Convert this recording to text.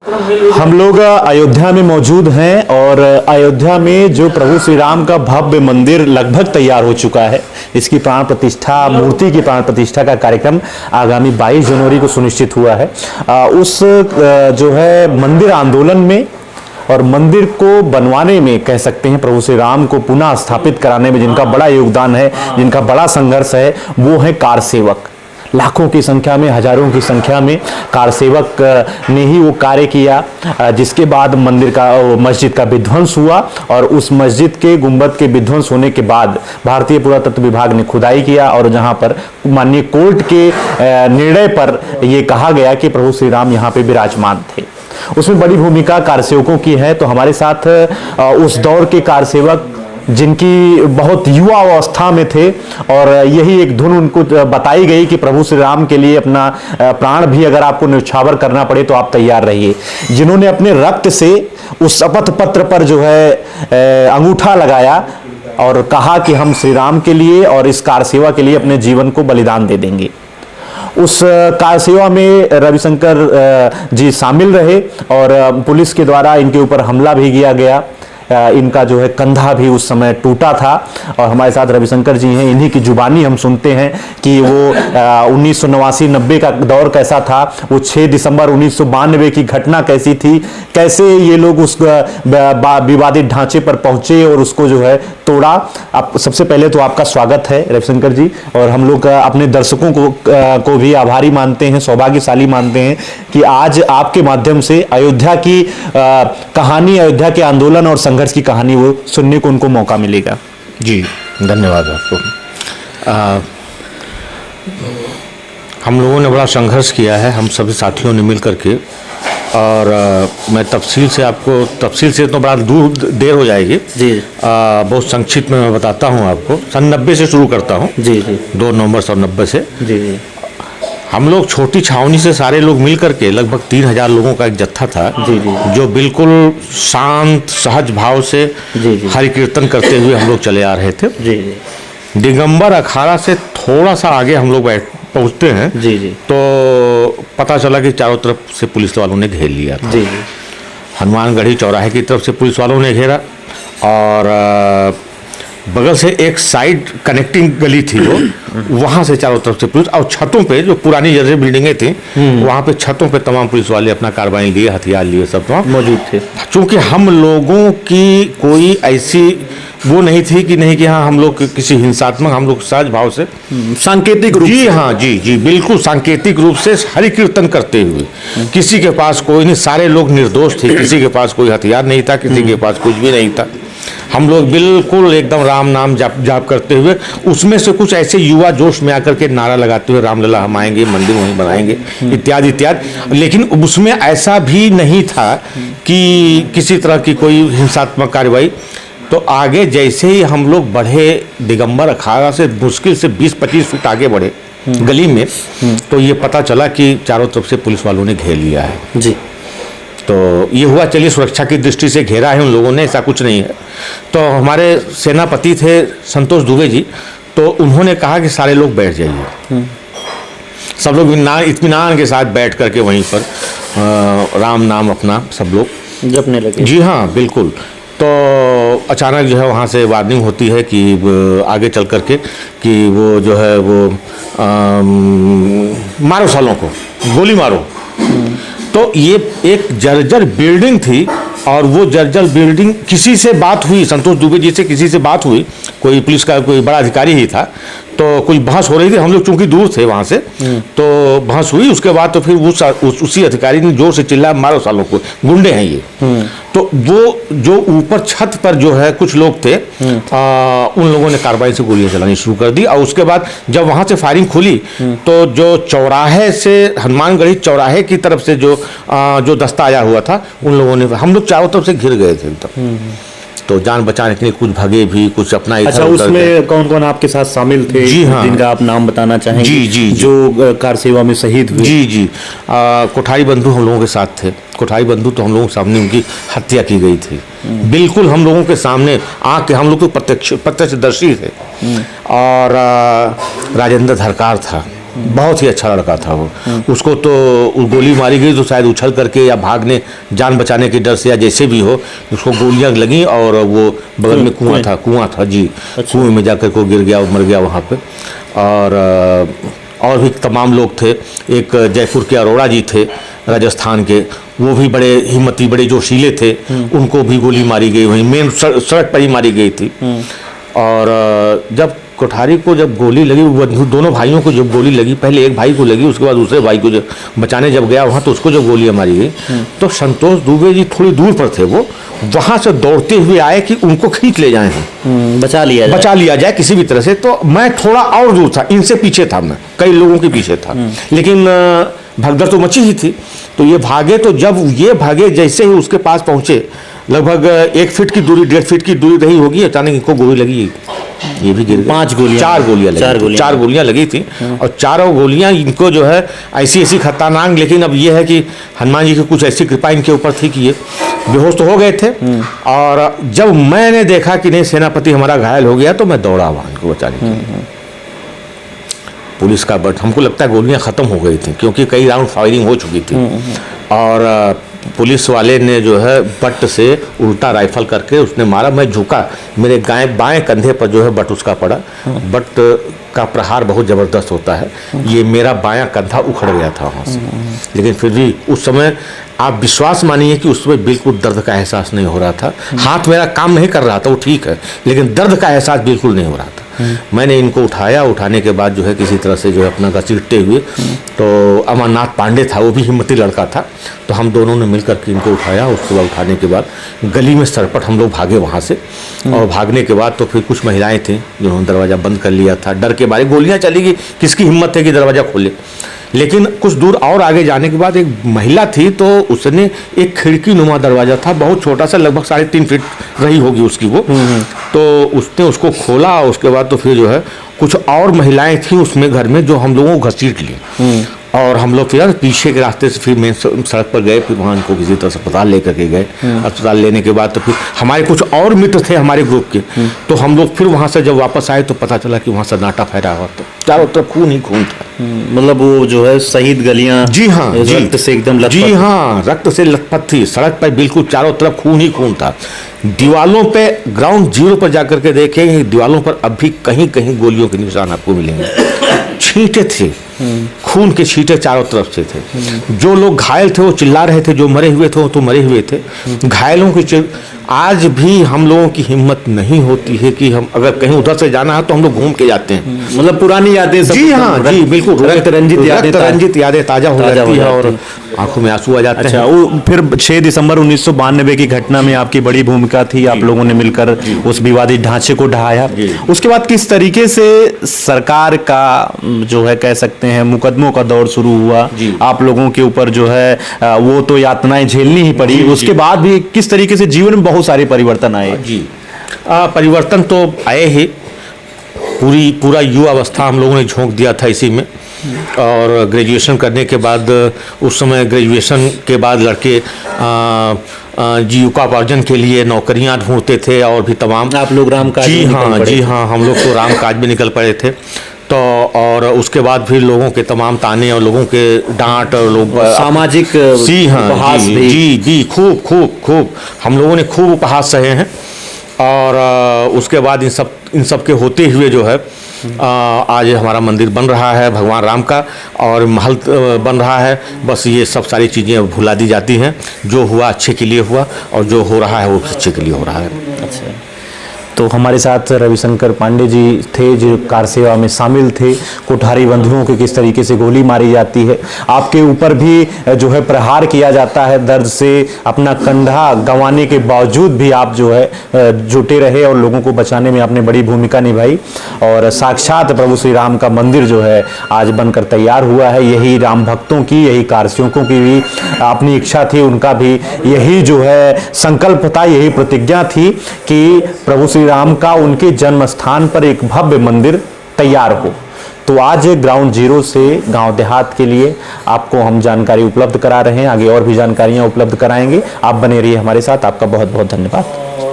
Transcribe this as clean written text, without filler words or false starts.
हम लोग अयोध्या में मौजूद हैं और अयोध्या में जो प्रभु श्री राम का भव्य मंदिर लगभग तैयार हो चुका है। इसकी प्राण प्रतिष्ठा, मूर्ति की प्राण प्रतिष्ठा का कार्यक्रम आगामी 22 जनवरी को सुनिश्चित हुआ है। उस जो है मंदिर आंदोलन में और मंदिर को बनवाने में कह सकते हैं, प्रभु श्री राम को पुनः स्थापित कराने में जिनका बड़ा योगदान है, जिनका बड़ा संघर्ष है, वो है कार सेवक। लाखों की संख्या में, हजारों की संख्या में कार सेवक ने ही वो कार्य किया, जिसके बाद मस्जिद का विध्वंस हुआ और उस मस्जिद के गुंबद के विध्वंस होने के बाद भारतीय पुरातत्व विभाग ने खुदाई किया और जहां पर माननीय कोर्ट के निर्णय पर यह कहा गया कि प्रभु श्री राम यहाँ पे विराजमान थे। उसमें बड़ी भूमिका कार सेवकों की है। तो हमारे साथ उस दौर के कार सेवक जिनकी बहुत युवा अवस्था में थे और यही एक धुन उनको बताई गई कि प्रभु श्री राम के लिए अपना प्राण भी अगर आपको न्यौछावर करना पड़े तो आप तैयार रहिए, जिन्होंने अपने रक्त से उस शपथ पत्र पर जो है अंगूठा लगाया और कहा कि हम श्री राम के लिए और इस कार सेवा के लिए अपने जीवन को बलिदान दे देंगे। उस कार सेवा में रविशंकर जी शामिल रहे और पुलिस के द्वारा इनके ऊपर हमला भी किया गया। इनका जो है कंधा भी उस समय टूटा था और हमारे साथ रविशंकर जी हैं। इन्हीं की जुबानी हम सुनते हैं कि वो 1989-90 का दौर कैसा था, वो 6 दिसंबर 1992 की घटना कैसी थी, कैसे ये लोग उस विवादित ढांचे पर पहुंचे और उसको जो है तोड़ा। अब सबसे पहले तो आपका स्वागत है रविशंकर जी, और हम लोग अपने दर्शकों को भी आभारी मानते हैं, सौभाग्यशाली मानते हैं कि आज आपके माध्यम से अयोध्या की कहानी, अयोध्या के आंदोलन और संघर्ष की कहानी वो सुनने को उनको मौका मिलेगा। जी धन्यवाद आपको। हम लोगों ने बड़ा संघर्ष किया है, हम सभी साथियों ने मिल करके, और मैं तफसील से तो बड़ा देर हो जाएगी जी। बहुत संक्षिप्त में मैं बताता हूँ आपको। सन 90 से शुरू करता हूँ जी जी, 2 नवंबर 1990 से जी जी। हम लोग छोटी छावनी से सारे लोग मिल करके लगभग 3000 लोगों का एक जत्था था जी जी, जो बिल्कुल शांत सहज भाव से हरि कीर्तन करते हुए हम लोग चले आ रहे थे जी जी। दिगंबर अखाड़ा से थोड़ा सा आगे हम लोग पहुंचते हैं जी जी, तो पता चला कि चारों तरफ से पुलिस वालों ने घेर लिया था जी जी। हनुमानगढ़ी चौराहे की तरफ से पुलिस वालों ने घेरा और बगल से एक साइड कनेक्टिंग गली थी वो, वहां से चारों तरफ से पुलिस, और छतों पे जो पुरानी जर्जर बिल्डिंगें थी वहां पे छतों पे तमाम पुलिस वाले अपना कार्बाइन लिए, हथियार लिए, सब मौजूद थे। चूंकि हम लोगों की कोई ऐसी वो नहीं थी कि नहीं कि हाँ हम लोग किसी हिंसात्मक, हम लोग सहज भाव से सांकेतिक रूप जी हाँ जी जी बिल्कुल सांकेतिक रूप से हरि कीर्तन करते हुए, किसी के पास कोई नहीं, सारे लोग निर्दोष थे, किसी के पास कोई हथियार नहीं था, किसी के पास कुछ भी नहीं था। हम लोग बिल्कुल एकदम राम नाम जाप करते हुए, उसमें से कुछ ऐसे युवा जोश में आकर के नारा लगाते हुए रामलला हम आएंगे, मंदिर वहीं बनाएंगे इत्यादि इत्यादि। लेकिन उसमें ऐसा भी नहीं था कि किसी तरह की कोई हिंसात्मक कार्रवाई। तो आगे जैसे ही हम लोग बढ़े, दिगंबर अखाड़ा से मुश्किल से 20-25 फीट आगे बढ़े गली में, तो ये पता चला कि चारों तरफ से पुलिस वालों ने घेर लिया है जी। तो ये हुआ, चलिए सुरक्षा की दृष्टि से घेरा है उन लोगों ने, ऐसा कुछ नहीं है। तो हमारे सेनापति थे संतोष दुबे जी, तो उन्होंने कहा कि सारे लोग बैठ जाइए। सब लोग इत्मीनान के साथ बैठ करके वहीं पर राम नाम अपना सब लोग जपने लगे जी हाँ बिल्कुल। तो अचानक जो है वहाँ से वार्निंग होती है कि आगे चल करके कि वो जो है वो मारो सालों को, गोली मारो। तो ये एक जर्जर बिल्डिंग थी और वो जर्जर बिल्डिंग, किसी से बात हुई, संतोष दुबे जी से किसी से बात हुई, कोई पुलिस का कोई बड़ा अधिकारी ही था, तो कुछ बहस हो रही थी। हम लोग चूंकि दूर थे वहाँ से, तो बहस हुई। उसके बाद तो फिर उसी अधिकारी ने जोर से चिल्लाया, मारो सालों को, गुंडे हैं ये। तो वो जो ऊपर छत पर जो है कुछ लोग थे, उन लोगों ने कार्बाइन से गोलियां चलानी शुरू कर दी। और उसके बाद जब वहाँ से फायरिंग खुली, तो जो चौराहे से, हनुमानगढ़ी चौराहे की तरफ से जो दस्ता आया हुआ था, उन लोगों ने, हम लोग चारों तरफ से घिर गए थे तब। तो जान बचाने के लिए कुछ भागे भी, कुछ अपना। अच्छा, उसमें कौन कौन आपके साथ शामिल थे जी हाँ, जिनका आप नाम बताना चाहेंगे? जी जी, जो कार सेवा में शहीद हुए? जी जी, कोठारी बंधु हम लोगों के साथ थे। कोठारी बंधु तो हम लोगों के सामने उनकी हत्या की गई थी, बिल्कुल हम लोगों के सामने आँख के, हम लोग तो प्रत्यक्षदर्शी थे। और राजेंद्र धरकार था बहुत ही अच्छा लड़का था वो। उसको तो गोली मारी गई तो शायद उछल करके या भागने जान बचाने के डर से या जैसे भी हो उसको गोलियां लगीं और वो बगल में कुआं था जी। कुएं में जाकर को गिर गया और मर गया वहाँ पे। और भी तमाम लोग थे। एक जयपुर के अरोड़ा जी थे राजस्थान के, वो भी बड़े हिम्मती बड़े जोशीले थे, उनको भी गोली मारी गई वहीं मेन सड़क पर ही मारी गई थी। और जब कोठारी को जब गोली लगी, दोनों भाइयों को जब गोली लगी, पहले एक भाई को लगी, उसके बाद दूसरे भाई को जब बचाने जब गया वहाँ तो उसको जब गोलियां मारी गई, तो संतोष दुबे जी थोड़ी दूर पर थे, वो वहाँ से दौड़ते हुए आए कि उनको खींच ले जाए, बचा लिया जाए किसी भी तरह से। तो मैं थोड़ा और दूर था, इनसे पीछे था, मैं कई लोगों के पीछे था, लेकिन भगदड़ तो मची ही थी। तो ये भागे, तो जब ये भागे जैसे ही उसके पास पहुंचे, लगभग 1 फीट की दूरी 1.5 फीट की दूरी रही होगी, अचानक इनको गोली लगी, ये भी गिर गए। 4 गोलियां लगी थी और चारों गोलियां इनको जो है ऐसी खतरनाक, लेकिन अब ये है कि हनुमान जी की कुछ ऐसी कृपा इनके ऊपर थी कि ये बेहोश तो हो गए थे। और जब मैंने देखा कि नहीं सेनापति हमारा घायल हो गया, तो मैं दौड़ा वहां इनको बचाने के लिए। पुलिस का बट हमको लगता है गोलियां खत्म हो गई थी, क्योंकि कई राउंड फायरिंग हो चुकी थी। और पुलिस वाले ने जो है बट से उल्टा राइफल करके उसने मारा, मैं झुका, मेरे बाएं कंधे पर जो है बट उसका पड़ा। बट का प्रहार बहुत ज़बरदस्त होता है, ये मेरा बायां कंधा उखड़ गया था वहाँ से। लेकिन फिर भी उस समय आप विश्वास मानिए कि उस समय बिल्कुल दर्द का एहसास नहीं हो रहा था। हाथ मेरा काम नहीं कर रहा था, वो ठीक है, लेकिन दर्द का एहसास बिल्कुल नहीं हो रहा था। मैंने इनको उठाया, उठाने के बाद जो है किसी तरह से जो है अपना घसीटते हुए, तो अमरनाथ पांडे था, वो भी हिम्मती लड़का था, तो हम दोनों ने मिलकर के इनको उठाया। उसके बाद उठाने के बाद गली में सरपट हम लोग भागे वहाँ से। और भागने के बाद तो फिर कुछ महिलाएं थीं जिन्होंने दरवाज़ा बंद कर लिया था, डर के मारे, गोलियां चली गई, किसकी हिम्मत है कि दरवाज़ा खोले। लेकिन कुछ दूर और आगे जाने के बाद एक महिला थी, तो उसने एक खिड़की नुमा दरवाज़ा था, बहुत छोटा सा, लगभग 3.5 फीट रही होगी उसकी वो, तो उसने उसको खोला। उसके बाद तो फिर जो है कुछ और महिलाएं थीं उसमें घर में, जो हम लोगों को घसीट ली। और हम लोग फिर पीछे के रास्ते से फिर मेन सड़क पर गए, फिर वहाँ उनको किसी तरह अस्पताल लेकर के गए। अस्पताल लेने के बाद तो फिर हमारे कुछ और मित्र थे हमारे ग्रुप के, तो हम लोग फिर वहाँ से जब वापस आए तो पता चला कि वहाँ सन्नाटा फैला हुआ था, चारों तरफ खून ही खून था। मतलब वो जो है शहीद गलियां, जी हाँ, रक्त से एकदम लथपथ, जी हाँ, रक्त से लथपथ थी, सड़क पर बिल्कुल चारों तरफ खून ही खून था। दीवालों पे ग्राउंड जीरो पर जाकर के देखेंगे, दीवालों पर अब भी कहीं कहीं गोलियों के निशान आपको मिलेंगे। छींटे थे, खून के छींटे चारों तरफ से थे। जो लोग घायल थे वो चिल्ला रहे थे, जो मरे हुए थे वो तो मरे हुए थे। घायलों की आज भी हम लोगों की हिम्मत नहीं होती है कि हम अगर कहीं उधर से जाना है तो हम लोग घूम के जाते हैं। मतलब पुरानी यादें, जी हाँ, जी बिल्कुल, रक्त रंजित यादें ताजा हो जाती है और आंखों में आंसू आ जाते हैं। वो फिर 6 दिसंबर 1992 की घटना में आपकी बड़ी भूमिका थी, आप लोगों ने मिलकर उस विवादित ढांचे को ढहाया। उसके बाद किस तरीके से सरकार का जो है कह सकते हैं मुकदमों का दौर शुरू हुआ, आप लोगों के ऊपर जो है वो तो यातनाएं झेलनी ही पड़ी। उसके बाद भी किस तरीके से जीवन में बहुत सारे परिवर्तन आए। जी परिवर्तन तो आए ही, पूरा युवा अवस्था हम लोगों ने झोंक दिया था इसी में। और ग्रेजुएशन करने के बाद, उस समय ग्रेजुएशन के बाद लड़के जीविकोपार्जन के लिए नौकरियां ढूंढते थे और भी तमाम। आप लोग राम काज जी हाँ, हम लोग तो राम काज में निकल पड़े थे। तो और उसके बाद फिर लोगों के तमाम ताने और लोगों के डांट और लोग सामाजिक उपहास, जी खूब हम लोगों ने खूब उपहास सहे हैं। और उसके बाद इन सब के होते हुए जो है आज हमारा मंदिर बन रहा है भगवान राम का, और महल बन रहा है। बस ये सब सारी चीज़ें भुला दी जाती हैं। जो हुआ अच्छे के लिए हुआ और जो हो रहा है वो अच्छे के लिए हो रहा है। अच्छा, तो हमारे साथ रविशंकर पांडे जी थे जो कार सेवा में शामिल थे। कोठारी बंधुओं के किस तरीके से गोली मारी जाती है, आपके ऊपर भी जो है प्रहार किया जाता है, दर्द से अपना कंधा गंवाने के बावजूद भी आप जो है जुटे रहे और लोगों को बचाने में आपने बड़ी भूमिका निभाई। और साक्षात प्रभु श्री राम का मंदिर जो है आज बनकर तैयार हुआ है। यही राम भक्तों की, यही कार सेवकों की भी अपनी इच्छा थी, उनका भी यही जो है संकल्प था, यही प्रतिज्ञा थी कि प्रभु श्री राम का उनके जन्म स्थान पर एक भव्य मंदिर तैयार हो। तो आज ग्राउंड जीरो से गांव देहात के लिए आपको हम जानकारी उपलब्ध करा रहे हैं, आगे और भी जानकारियां उपलब्ध कराएंगे। आप बने रहिए हमारे साथ। आपका बहुत बहुत धन्यवाद।